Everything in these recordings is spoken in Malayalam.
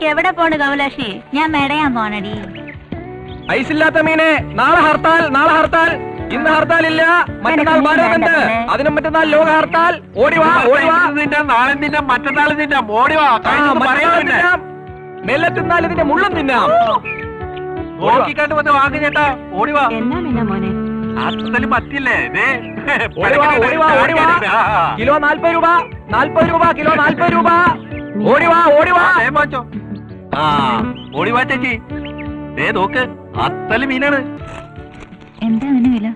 എവിടെ പോണ് കമലാക്ഷി? ഞാൻ മെടയാൻ പോണടി. ഐസില്ലാത്ത മീനെ. നാളെ ഹർത്താൽ, നാളെ ഹർത്താൽ. ഇന്ന് ഹർത്താൽ ഇല്ല, മറ്റന്നാൾ ഭാരതബന്ദ്, അതിനും മറ്റന്നാൾ ലോക ഹർത്താൽ. ഓടിവാ, ഓടിവാ. നാളെ തിന്നാം, മറ്റന്നാൾ തിന്നാം. ഓടിവാ. മെല്ലെ തിന്നാൽ ഇതിന്റെ മുള്ളും തിന്നാം. നോക്കിക്കാണ്ട് വന്ന് വാങ്ങി ചേട്ടാ. ഓടിവാ. എന്നാ പിന്നെ മോനെ? അത്തല് മത്തിയല്ലേ? ഓടിവാ, ഓടിവാ, ഓടിവാ. കിലോ 40 രൂപ, 40 രൂപ കിലോ, 40 രൂപ. ഓടിവാ, ഓടിവാ. ഓടിവാ ചേച്ചി. നോക്ക്, അത്തല് മീനാണ്. എന്താ അതിന് വില?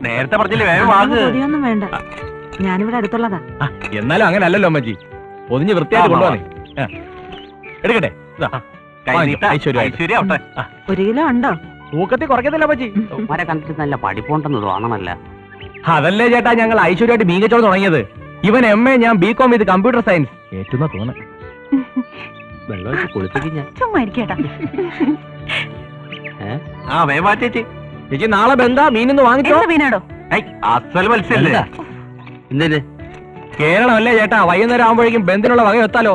നേരത്തെ പറഞ്ഞില്ലേ വേഗം വാങ്ങ്. പൊതിയൊന്നും വേണ്ട, ഞാനിവിടെ അടുത്തുള്ളതാ. എന്നാലും അങ്ങനെ അല്ലല്ലോ അമ്മച്ചി. പൊതിഞ്ഞ് വൃത്തിയായിട്ട് കൊണ്ടുപോകാനേ. എടുക്കട്ടെ. ഐശ്വര്യ 1 കിലോ ഉണ്ടോ? തൂക്കത്തിൽ കുറയ്ക്കത്തില്ല അമ്മച്ചി. ഉമ്മാരെ കണ്ടിട്ട് നല്ല പഠിപ്പുണ്ടെന്ന് തോന്നണല്ല. അതല്ലേ ചേട്ടാ ഞങ്ങൾ ഐശ്വര്യമായിട്ട് മീൻ കച്ചവടം തുടങ്ങിയത്. ഇവൻ MA, ഞാൻ BCom ഇത് കമ്പ്യൂട്ടർ സയൻസ്. ഏറ്റുന്ന തോന്നുന്നു. വെള്ളം കുളിപ്പിക്കും ഞാൻ. ചുമ്മാ ഇരിക്കേട്ടാ. വേഗം ചേച്ചി. ചേച്ചി നാളെ ബന്ധാ മീനൊന്ന് വാങ്ങിച്ചോ. മീനാടോ? അസൽ മത്സ്യല്ലേ? എന്തിന്? കേരളം അല്ലേ ചേട്ടാ, വൈകുന്നേരം ആകുമ്പോഴേക്കും ബന്ധിനുള്ള വക എത്താലോ.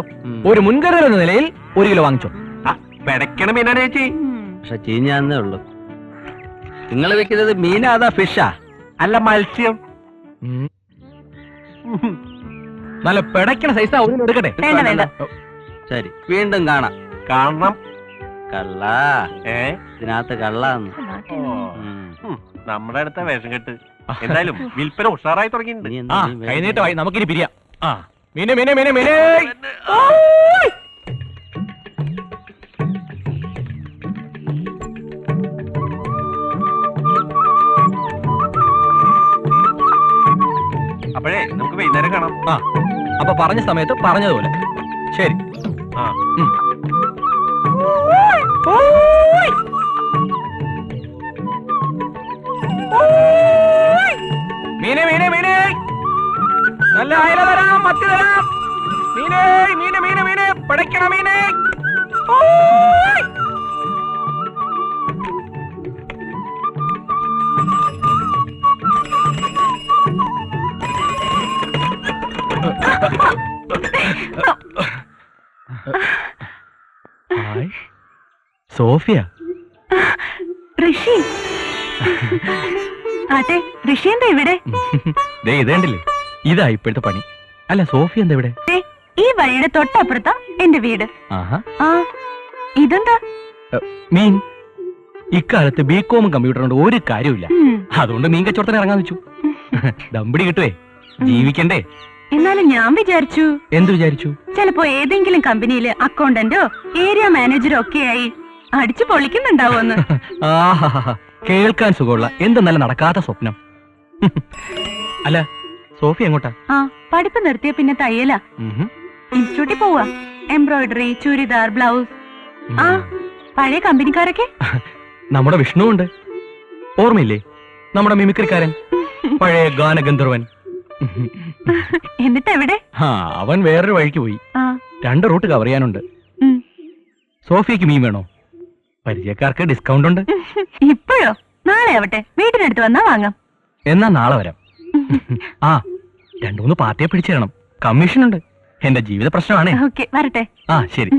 ഒരു മുൻകരുതൽ എന്ന നിലയിൽ 1 കിലോ വാങ്ങിച്ചോ. പെടക്കണ മീനാണ് ചേച്ചി. പക്ഷെ ചീഞ്ഞാന്നേ ഉള്ളു. നിങ്ങൾ വെക്കുന്നത് മീനാ അതാ ഫിഷാ? അല്ല, മത്സ്യം. നല്ല പെടക്കണ സൈസാ. ഒന്നും എടുക്കട്ടെ. വേണ്ട വേണ്ട. ശരി, വീണ്ടും കാണാം. കാണണം. കള്ള ഇതിനകത്ത് കള്ളാന്ന്. നമ്മുടെ അടുത്ത വേഷം കെട്ട്. എന്തായാലും വിൽപ്പന ഉഷാറായി തുടങ്ങിയിട്ടുണ്ട്. കൈനീട്ടമായി, നമുക്കിനി പിരിയാം. മീനെ മീനെ മീനെ മീനെ. അപ്പോഴേ നമുക്ക് വൈകുന്നേരം കാണാം. അപ്പൊ പറഞ്ഞ സമയത്ത് പറഞ്ഞതുപോലെ. ശരി. മീനെ മീനെ മീനെ. നല്ല അയല തരാം, മത്തി തരാം. മീനെ മീനെ മീനെ മീനെ. പടയ്ക്കണ മീനെ. സോഫിയ. ഋഷി. അതെ, ഋഷി എന്താ ഇവിടെ? ഇതേണ്ടില്ലേ, ഇതാ ഇപ്പോഴത്തെ പണി. അല്ല, സോഫിയ എന്താ ഇവിടെ? ഈ വഴിയുടെ തൊട്ടപ്പുറത്താ എന്റെ വീട്. ഇതെന്താ? മീൻ. ഇക്കാലത്ത് BCom കമ്പ്യൂട്ടർ കൊണ്ട് ഒരു കാര്യമില്ല. അതുകൊണ്ട് മീൻ കച്ചവടത്തിന് ഇറങ്ങാൻ വെച്ചു. ദമ്പടി കിട്ടുവേ, ജീവിക്കണ്ടേ. എന്നാലും ഞാൻ വിചാരിച്ചു. എന്ത് വിചാരിച്ചു? ചിലപ്പോ ഏതെങ്കിലും കമ്പനിയില് അക്കൗണ്ടന്റോ ഏരിയ മാനേജറോ ഒക്കെയായി അടിച്ചു പൊളിക്കുന്നുണ്ടാവോന്ന്. കേൾക്കാൻ സുഖമുള്ള എന്ത് നല്ല നടക്കാത്ത സ്വപ്നം. അല്ല, സോഫി എങ്ങോട്ടാ? പഠിപ്പ് നിർത്തിയ പിന്നെ തയ്യല. ഇൻസ്റ്റിറ്റ്യൂട്ടിൽ പോവാ. Embroidery, churidar, blouse. പഴയ കമ്പനിക്കാരൊക്കെ. നമ്മുടെ വിഷ്ണു ഉണ്ട്, ഓർമ്മയില്ലേ? നമ്മുടെ മിമിക്രിക്കാരൻ, പഴയ ഗാനഗന്ധർവൻ. എന്നിട്ട് എവിടെ? അവൻ വേറൊരു വഴിക്ക് പോയി. 2 റൂട്ട് കവർ ചെയ്യാനുണ്ട്. സോഫിയക്ക് മീൻ വേണോ? പരിചയക്കാർക്ക് ഡിസ്കൗണ്ട് ഉണ്ട്. ഇപ്പോഴോ? നാളെ ആവട്ടെ, വീട്ടിനടുത്ത് വന്നാ വാങ്ങാം. എന്നാ നാളെ വരാം. 2-3 പാർട്ടിയെ പിടിച്ചു തരണം. കമ്മീഷൻ ഉണ്ട്. എന്റെ ജീവിത പ്രശ്നമാണേ. വരട്ടെ. ശരി.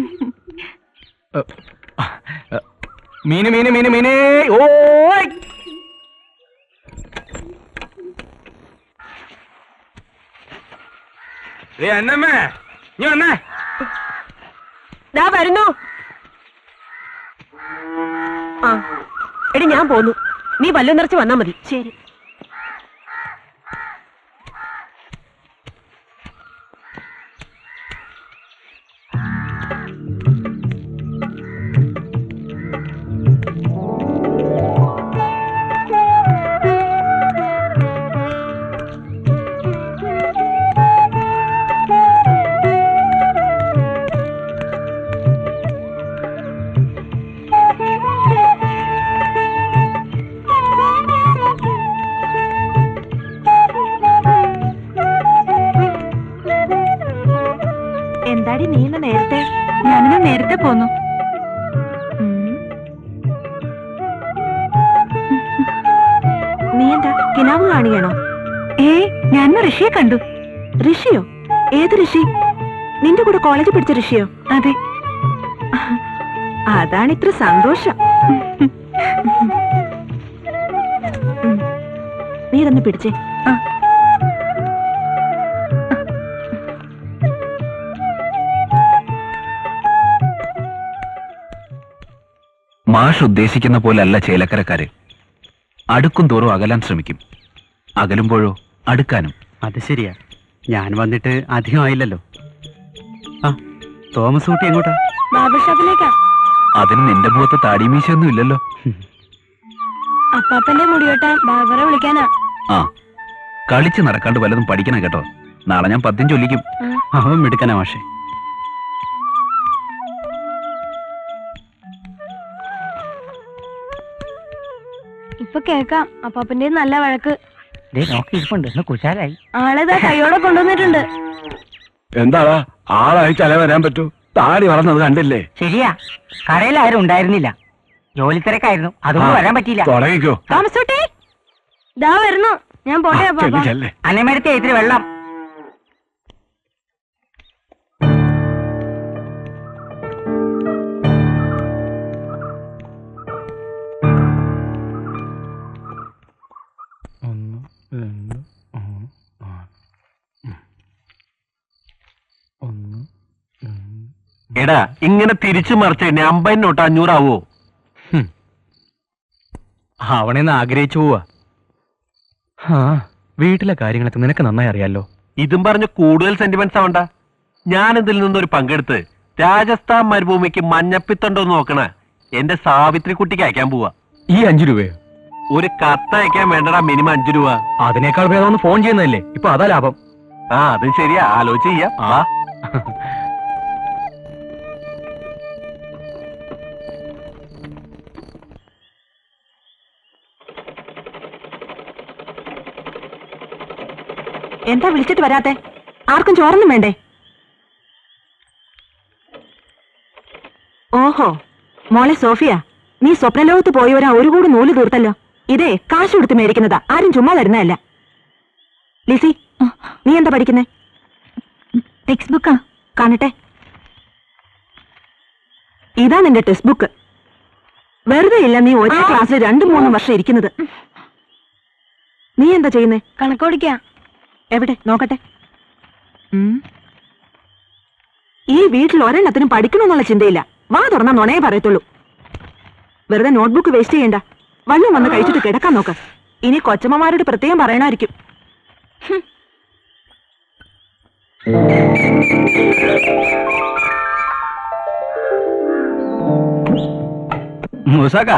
മീന് മീന് മീന് മീനേ. ഓ അന്നമ്മേ, നീ വന്നേ. വരുന്നു. എടി, ഞാൻ പോന്നു. നീ വല്ലതും നിറച്ച് വന്നാ മതി. ശരി. എന്താടി നീ ഇന്ന് നേരത്തെ? ഞാനിന്ന് നേരത്തെ പോന്നു. നീ എന്താ കിനാവ് കാണുകയാണോ? ഞാനിന്ന് ഋഷിയെ കണ്ടു. ഋഷിയോ? ഏത് ഋഷി? നിന്റെ കൂടെ കോളേജിൽ പഠിച്ച ഋഷിയോ? അതെ. അതാണ് ഇത്ര സന്തോഷം. നീ ഇതൊന്ന് പിടിച്ചേ. മാഷ് ഉദ്ദേശിക്കുന്ന പോലല്ല ചേലക്കരക്കാര്. അടുക്കും തോറും അകലാൻ ശ്രമിക്കും, അകലുമ്പോഴോ അടുക്കാനും. അത് ശരിയാ. ഞാൻ വന്നിട്ട് അധികമായില്ലല്ലോ. ആ, തോമസ് കുട്ടി എങ്ങോട്ടാ? ബാർബർ ഷോപ്പിലേക്കാ. അതിന് നിന്റെ മുഖത്ത് താടിമീശയൊന്നും ഇല്ലല്ലോ. അപ്പാപ്പന്റെ മുടി വെട്ടാൻ ബാർബറെ വിളിക്കാനാ. ആ, കളിച്ച് നടക്കാണ്ട് വല്ലതും പഠിക്കണം കേട്ടോ. നാളെ ഞാൻ 10 ചൊല്ലിക്കും. അവൻ മിടുക്കനാ മാഷെ. ഇപ്പൊ കേക്കാം അപ്പാപ്പന്റെ നല്ല വഴക്ക്. കുശാലായി. ആളേതാ കൈയോടെ കൊണ്ടുവന്നിട്ടുണ്ട്. എന്താടാ ആളായി ചല വരാൻ പറ്റൂ? താടി വളർന്നത് കണ്ടില്ലേ? ശരിയാ, കടയിൽ ആരും ഉണ്ടായിരുന്നില്ല, ജോലി തിരക്കായിരുന്നു, അതുകൊണ്ട് വരാൻ പറ്റിയില്ല. തുടങ്ങിക്കോ. താമസോട്ടെ, ദാ വരുന്നു. ഞാൻ പോട്ടെ അപ്പാപ്പ. അന്നമേടത്തെ ഇത്തിരി വെള്ളം. എടാ ഇങ്ങനെ തിരിച്ചു മറിച്ച് 50 നോട്ട് 500 ആവോ? അവണെന്ന് ആഗ്രഹിച്ചു പോവാ. വീട്ടിലെ കാര്യങ്ങളൊക്കെ നിനക്ക് നന്നായി അറിയാലോ. ഇതും പറഞ്ഞ് കൂടുതൽ സെന്റിമെന്റ്സ് ആവണ്ട. ഞാൻ ഇതിൽ നിന്നൊരു പങ്കെടുത്ത് രാജസ്ഥാൻ മരുഭൂമിക്ക് മഞ്ഞപ്പിത്തുണ്ടോ നോക്കണ എന്റെ സാവിത്രി കുട്ടിക്ക് അയക്കാൻ പോവാ. ഈ 5 രൂപയോ? ഒരു കത്ത് അയക്കാൻ വേണ്ടടാ മിനിമം 5 രൂപ. അതിനേക്കാൾ ഭേദം ഒന്ന് ഫോൺ ചെയ്യുന്നതല്ലേ, ഇപ്പൊ അതാ ലാഭം. ആ അതും ശരിയാ, ആലോചിച്ച് ചെയ്യാം. ആ എന്താ വിളിച്ചിട്ട് വരാത്തെ? ആർക്കും ചോറൊന്നും വേണ്ടേ? ഓഹോ, മോളെ സോഫിയ, നീ സ്വപ്നലോകത്ത് പോയവരാ ഒരു കൂടി നൂല് തീർത്തല്ലോ. ഇതേ കാശ് കൊടുത്ത് മേടിക്കുന്നതാ, ആരും ചുമ്മാ തരുന്നതല്ല. ലിസി, നീ എന്താ പഠിക്കുന്നേ? ടെക്സ്റ്റ് ബുക്കാ. കാണട്ടെ. ഇതാ നിന്റെ ടെക്സ്റ്റ് ബുക്ക്. വെറുതെ ഇല്ല നീ ഒരേ ക്ലാസ്സിൽ 2-3 വർഷം ഇരിക്കുന്നത്. നീ എന്താ ചെയ്യുന്നേ? കണക്കോടിക്കാ. എവിടെ നോക്കട്ടെ. ഈ വീട്ടിൽ ഒരെണ്ണത്തിനും പഠിക്കണമെന്നുള്ള ചിന്തയില്ല. വാ തുറന്ന നുണയെ പറയത്തുള്ളൂ. വെറുതെ നോട്ട്ബുക്ക് വേസ്റ്റ് ചെയ്യണ്ട. വല്ലതും വന്ന് കഴിച്ചിട്ട് കിടക്കാൻ നോക്ക്. ഇനി കൊച്ചമ്മമാരോട് പ്രത്യേകം പറയണമായിരിക്കും. മൂസാക്ക,